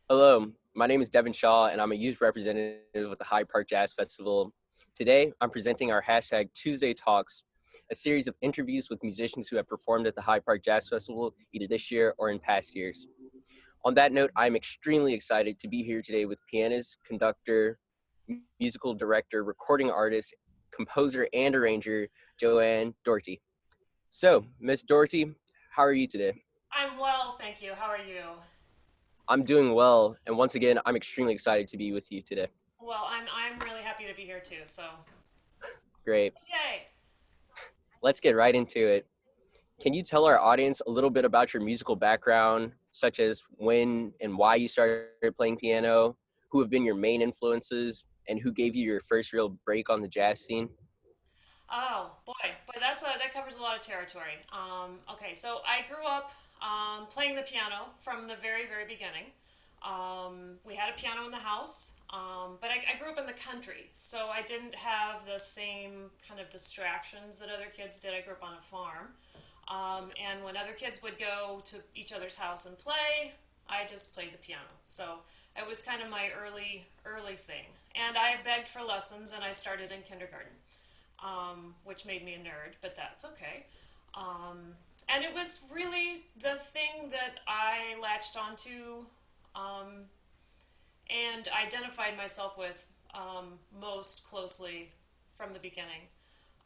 Hello, my name is Devin and I'm a youth representative with the Hyde Park Jazz Festival. Today, I'm presenting our hashtag Tuesday Talks, a series of interviews with musicians who have performed at the Hyde Park Jazz Festival either this year or in past years. On that note, I'm extremely excited to be here today with pianist, conductor, musical director, recording artist, composer, and arranger, Jo Ann Daugherty. So, Miss Daugherty, how are you today? I'm well, thank you. How are you? I'm doing well, and once again, I'm extremely excited to be with you today. Well, I'm really happy to be here too. So, Great. yay! Let's get right into it. Can you tell our audience a little bit about your musical background, such as when and why you started playing piano, who have been your main influences, and who gave you your first real break on the jazz scene? Oh boy, that covers a lot of territory. Okay, so I grew up playing the piano from the very beginning. We had a piano in the house, but I grew up in the country, so I didn't have the same kind of distractions that other kids did. I grew up on a farm. And when other kids would go to each other's house and play, I just played the piano. So it was kind of my early thing. And I begged for lessons, and I started in kindergarten, which made me a nerd, but that's okay. And it was really the thing that I latched onto um, and identified myself with most closely from the beginning.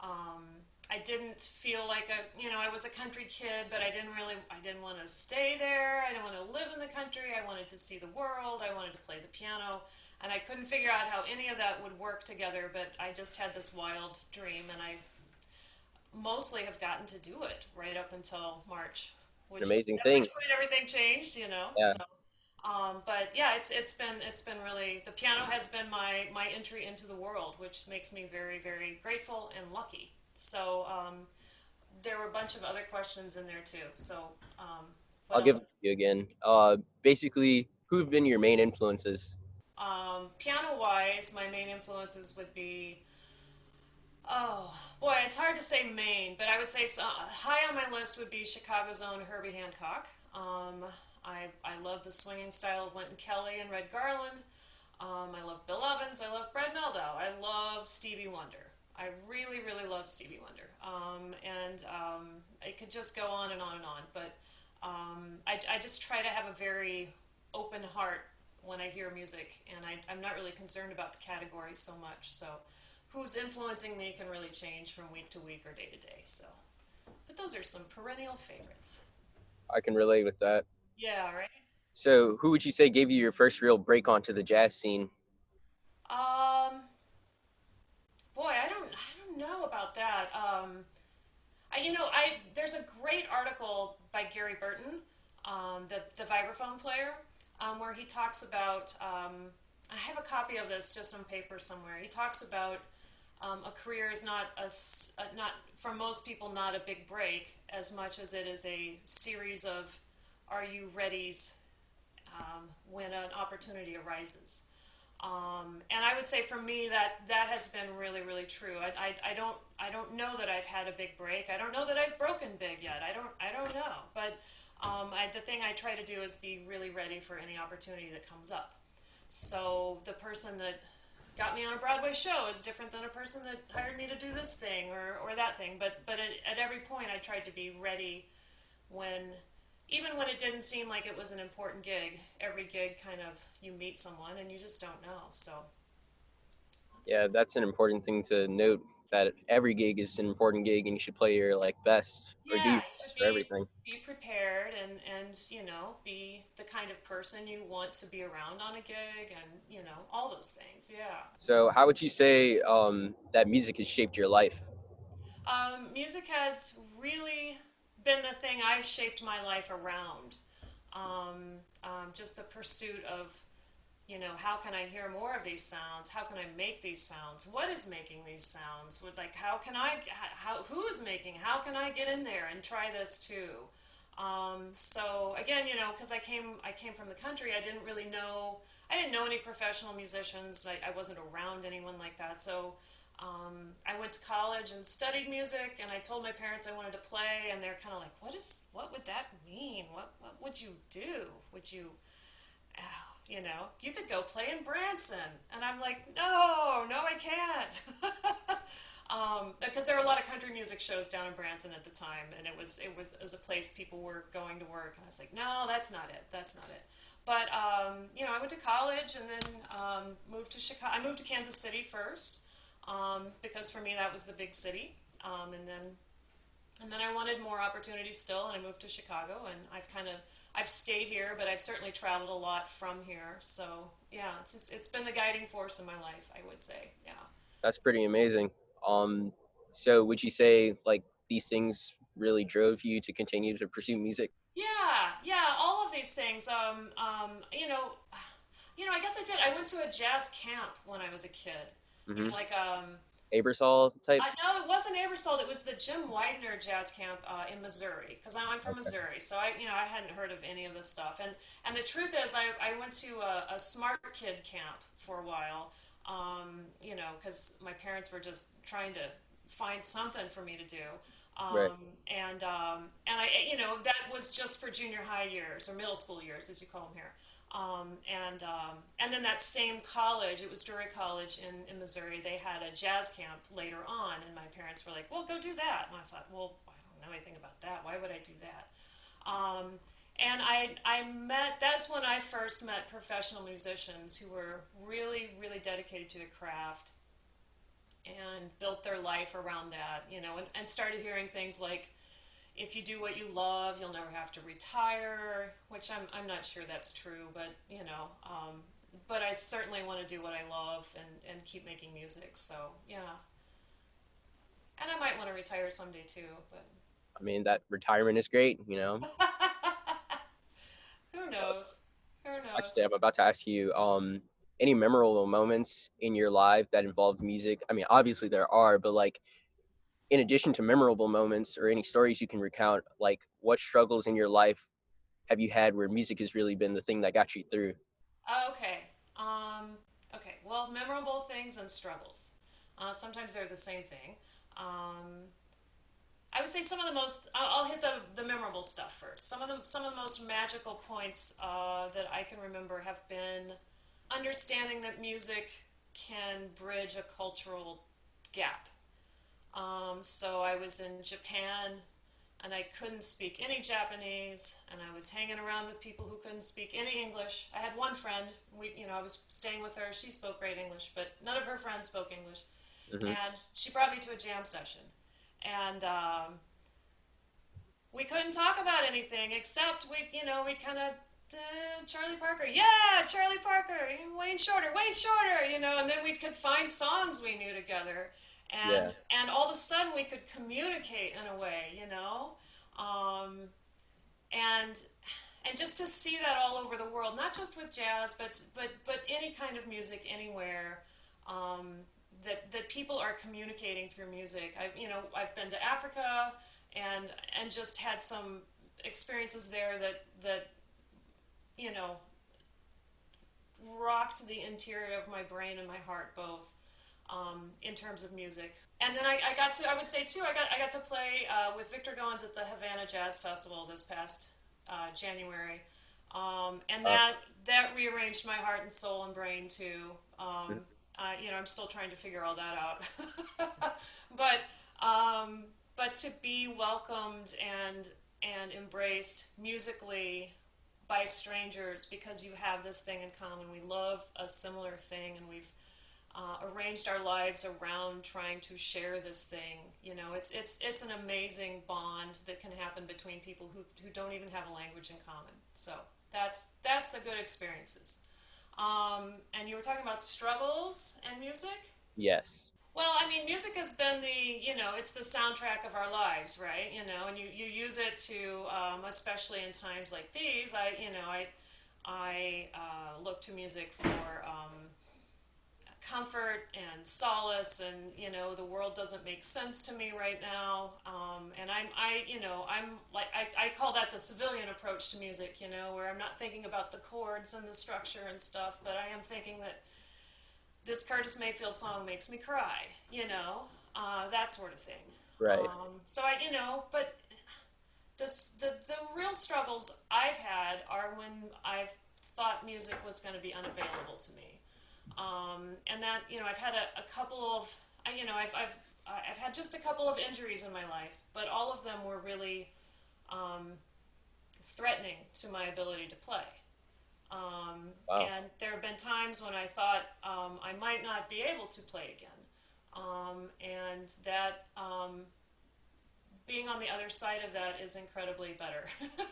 Um, I didn't feel like I was a country kid, but I didn't want to stay there. I didn't want to live in the country. I wanted to see the world. I wanted to play the piano. And I couldn't figure out how any of that would work together, but I just had this wild dream, and I mostly have gotten to do it right up until March, An which amazing at thing. which point everything changed. Yeah. So, but yeah, it's been really the piano has been my entry into the world, which makes me very grateful and lucky. So there were a bunch of other questions in there too. So what I'll give it else? to you again. Basically, who have been your main influences? Piano wise, my main influences would be oh boy, it's hard to say main, but I would say high on my list would be Chicago's own Herbie Hancock. I love the swinging style of Wynton Kelly and Red Garland. I love Bill Evans. I love Brad Mehldau. I love Stevie Wonder. I really love Stevie Wonder. And it could just go on and on and on. But I just try to have a very open heart when I hear music, and I'm not really concerned about the category so much. So who's influencing me can really change from week to week or day to day. So, but those are some perennial favorites. I can relate with that. Yeah, right. So, who would you say gave you your first real break onto the jazz scene? Um, boy, I don't know about that. I there's a great article by Gary Burton, the vibraphone player, where he talks about. I have a copy of this just on paper somewhere. He talks about a career is not for most people not a big break as much as it is a series of are you ready's when an opportunity arises. And I would say for me that has been really true. I don't know that I've had a big break. I don't know that I've broken big yet. I don't know. But the thing I try to do is be really ready for any opportunity that comes up. So the person that got me on a Broadway show is different than a person that hired me to do this thing or that thing. But at every point I tried to be ready when even when it didn't seem like it was an important gig. Every gig kind of you meet someone and you just don't know. So that's Yeah, that's an important thing to note. That every gig is an important gig, and you should play your best or do yeah, your you should best for everything. be prepared and be the kind of person you want to be around on a gig and all those things. Yeah. So, how would you say that music has shaped your life? Music has really been the thing I shaped my life around. Just the pursuit of, how can I hear more of these sounds? How can I make these sounds? What is making these sounds? How can who is making? How can I get in there and try this too? So again, because I came from the country, I didn't know any professional musicians. I wasn't around anyone like that. So I went to college and studied music, and I told my parents I wanted to play, and they're kind of like, what would that mean? What would you do? Would you, you could go play in Branson. And I'm like, no, no, I can't. Because there were a lot of country music shows down in Branson at the time, and it was a place people were going to work, and I was like, no, that's not it, that's not it. But I went to college and then moved to Chicago. I moved to Kansas City first because for me that was the big city, and then I wanted more opportunities still, and I moved to Chicago, and I've stayed here, but I've certainly traveled a lot from here. So yeah, it's been the guiding force in my life, I would say. Yeah. That's pretty amazing. Um, so would you say like these things really drove you to continue to pursue music? Yeah, yeah, all of these things. I guess I did. I went to a jazz camp when I was a kid. Mm-hmm. Like Abersol type? no, it wasn't Abersold. It was the Jim Widener Jazz Camp in Missouri, because I'm from Okay. Missouri, so I hadn't heard of any of this stuff. And the truth is, I went to a smart kid camp for a while, because my parents were just trying to find something for me to do. Right. Um, and that was just for junior high years or middle school years, as you call them here. And then that same college, it was Drury College in Missouri, they had a jazz camp later on, and my parents were like, well, go do that. And I thought, well, I don't know anything about that. Why would I do that? Um, that's when I first met professional musicians who were really, really dedicated to the craft and built their life around that, and started hearing things like, if you do what you love, you'll never have to retire, which I'm not sure that's true, but I certainly want to do what I love and keep making music. So yeah, and I might want to retire someday too, but I mean, that retirement is great. who knows? Who knows? Actually, I'm about to ask you, any memorable moments in your life that involved music? I mean, obviously there are, but like in addition to memorable moments or any stories you can recount, like what struggles in your life have you had where music has really been the thing that got you through? Okay. Um, okay. Well, memorable things and struggles. Sometimes they're the same thing. Um, I would say some of the most. I'll hit the memorable stuff first. Some of the most magical points that I can remember have been understanding that music can bridge a cultural gap. So I was in Japan and I couldn't speak any Japanese, and I was hanging around with people who couldn't speak any English. I had one friend, I was staying with her. She spoke great English, but none of her friends spoke English. Hmm. And she brought me to a jam session, and we couldn't talk about anything except we kind of. Charlie Parker, yeah, Charlie Parker, Wayne Shorter, and then we could find songs we knew together, and Yeah. and all of a sudden we could communicate in a way, um, and and just to see that all over the world, not just with jazz, but any kind of music anywhere, that people are communicating through music. I've been to Africa and just had some experiences there that you know rocked the interior of my brain and my heart both, in terms of music. And then I would say too, I got to play with Victor Goines at the Havana Jazz Festival this past January, and Uh, that rearranged my heart and soul and brain too. mhm. I'm still trying to figure all that out, but but to be welcomed and embraced musically by strangers because you have this thing in common. We love a similar thing, and we've arranged our lives around trying to share this thing. It's an amazing bond that can happen between people who don't even have a language in common. So that's the good experiences. And you were talking about struggles and music. Yes. Well, I mean, music has been it's the soundtrack of our lives, right? And you use it to, especially in times like these, I look to music for comfort and solace, and the world doesn't make sense to me right now, and I'm like I call that the civilian approach to music, where I'm not thinking about the chords and the structure and stuff, but I am thinking that this Curtis Mayfield song makes me cry, that sort of thing. Right. So but the real struggles I've had are when I've thought music was going to be unavailable to me. And that, I've had a couple of, I've had just a couple of injuries in my life, but all of them were really threatening to my ability to play. Wow. And there have been times when I thought I might not be able to play again. And that being on the other side of that is incredibly better.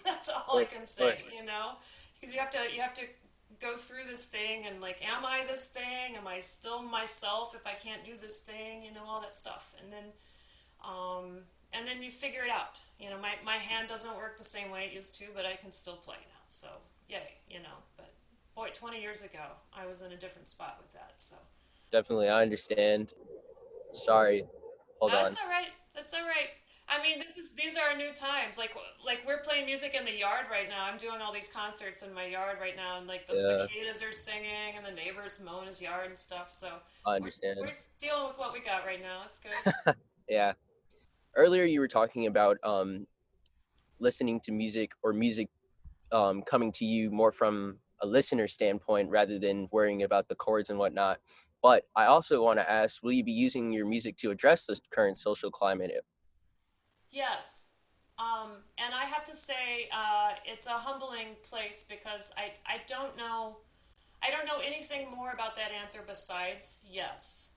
That's all I can Of course. say, because you have to go through this thing and like, am I this thing? Am I still myself if I can't do this thing? All that stuff. And then you figure it out. My hand doesn't work the same way it used to, but I can still play now. So yay. But boy, 20 years ago, I was in a different spot with that. So Definitely, I understand. Sorry. Hold that's on. all right. That's all right. I mean, these are new times. Like we're playing music in the yard right now. I'm doing all these concerts in my yard right now, and like the Yeah, cicadas are singing, and the neighbors mowing his yard and stuff. So I we're understand. we're dealing with what we got right now. It's good. Yeah. Earlier you were talking about listening to music or music coming to you more from a listener standpoint rather than worrying about the chords and whatnot. But I also want to ask, will you be using your music to address the current social climate? Yes. And I have to say, it's a humbling place because I don't know anything more about that answer besides yes.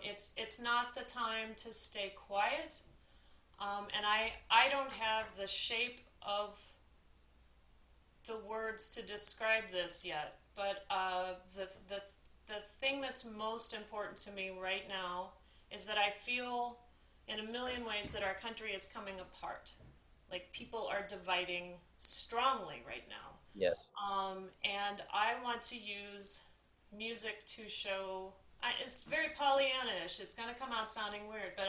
It's not the time to stay quiet, and I don't have the shape of the words to describe this yet. But the thing that's most important to me right now is that I feel in a million ways that our country is coming apart. Like people are dividing strongly right now. Yes, And I want to use music to show. It's very Pollyanna-ish. It's going to come out sounding weird, but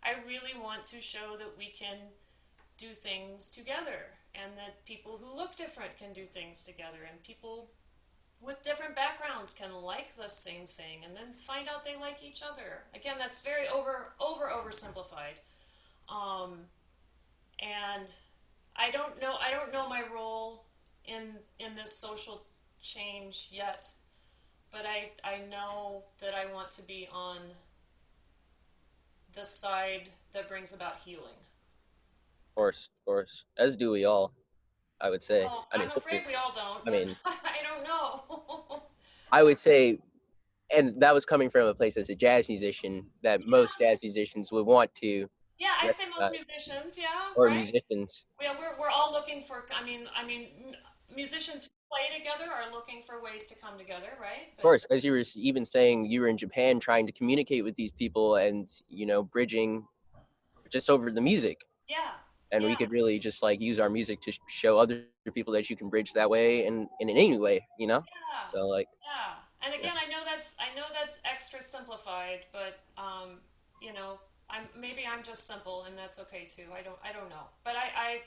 I really want to show that we can do things together and that people who look different can do things together and people with different backgrounds can like the same thing and then find out they like each other. Again, that's very oversimplified. Um, and I don't know my role in this social change yet, but I know that I want to be on the side that brings about healing. of course, as do we all, I would say. Well, I mean, I'm afraid hopefully, we all don't, I but mean, I don't know. I would say, and that was coming from a place as a jazz musician, that most Yeah, jazz musicians would want to yeah, I say most recognize, musicians, yeah, or right? musicians. Yeah, we're all looking for. I mean, musicians who play together are looking for ways to come together, right? Of But course, as you were even saying, you were in Japan trying to communicate with these people and, bridging just over the music. yeah, And we yeah, could really just like use our music to show other people that you can bridge that way and in any way. yeah, So like, yeah. And yeah, again, I know that's extra simplified, but you know, maybe I'm just simple, and that's okay too. I don't know, but I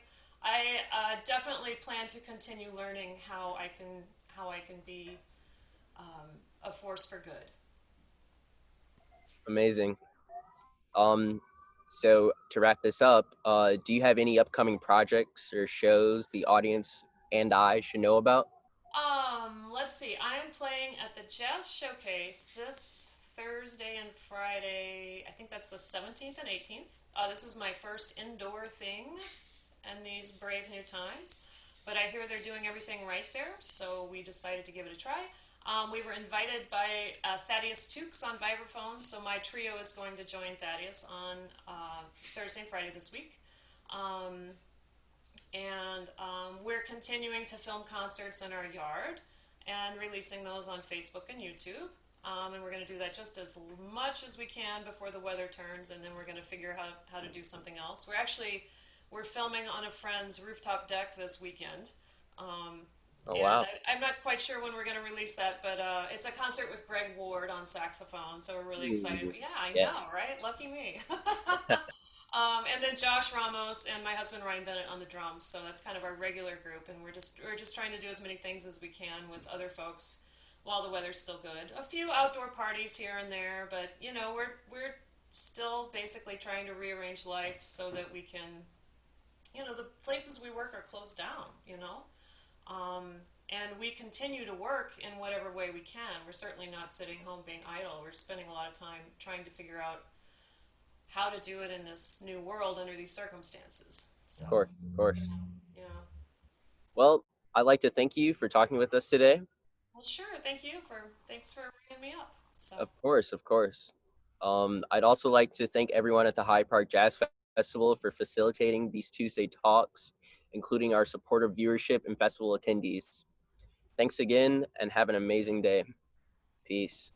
definitely plan to continue learning how I can be a force for good. amazing. Um, so to wrap this up, do you have any upcoming projects or shows the audience and I should know about? Let's see. I am playing at the Jazz Showcase this Thursday and Friday. I think that's the 17th and 18th. This is my first indoor thing in these brave new times. But I hear they're doing everything right there, so we decided to give it a try. We were invited by Thaddeus Tukes on vibraphone, so my trio is going to join Thaddeus on Thursday and Friday this week. Um, and we're continuing to film concerts in our yard and releasing those on Facebook and YouTube. And we're going to do that just as much as we can before the weather turns, and then we're going to figure out how to do something else. We're filming on a friend's rooftop deck this weekend. Um, Oh and wow. I'm not quite sure when we're going to release that, but it's a concert with Greg Ward on saxophone, so we're really excited. Ooh, Yeah, I yeah, know, right? Lucky me. And then Josh Ramos and my husband Ryan Bennett on the drums. So that's kind of our regular group, and we're just trying to do as many things as we can with other folks while the weather's still good. A few outdoor parties here and there, but we're still basically trying to rearrange life so that we can, the places we work are closed down. Um, and and we continue to work in whatever way we can. We're certainly not sitting home being idle. We're spending a lot of time trying to figure out how to do it in this new world under these circumstances. So, Of course, of course. yeah. Well, I'd like to thank you for talking with us today. Well, sure. Thanks for bringing me up. So, Of course, of course. I'd also like to thank everyone at the Hyde Park Jazz Festival for facilitating these Tuesday talks, including our supportive viewership and festival attendees. Thanks again, and have an amazing day. Peace.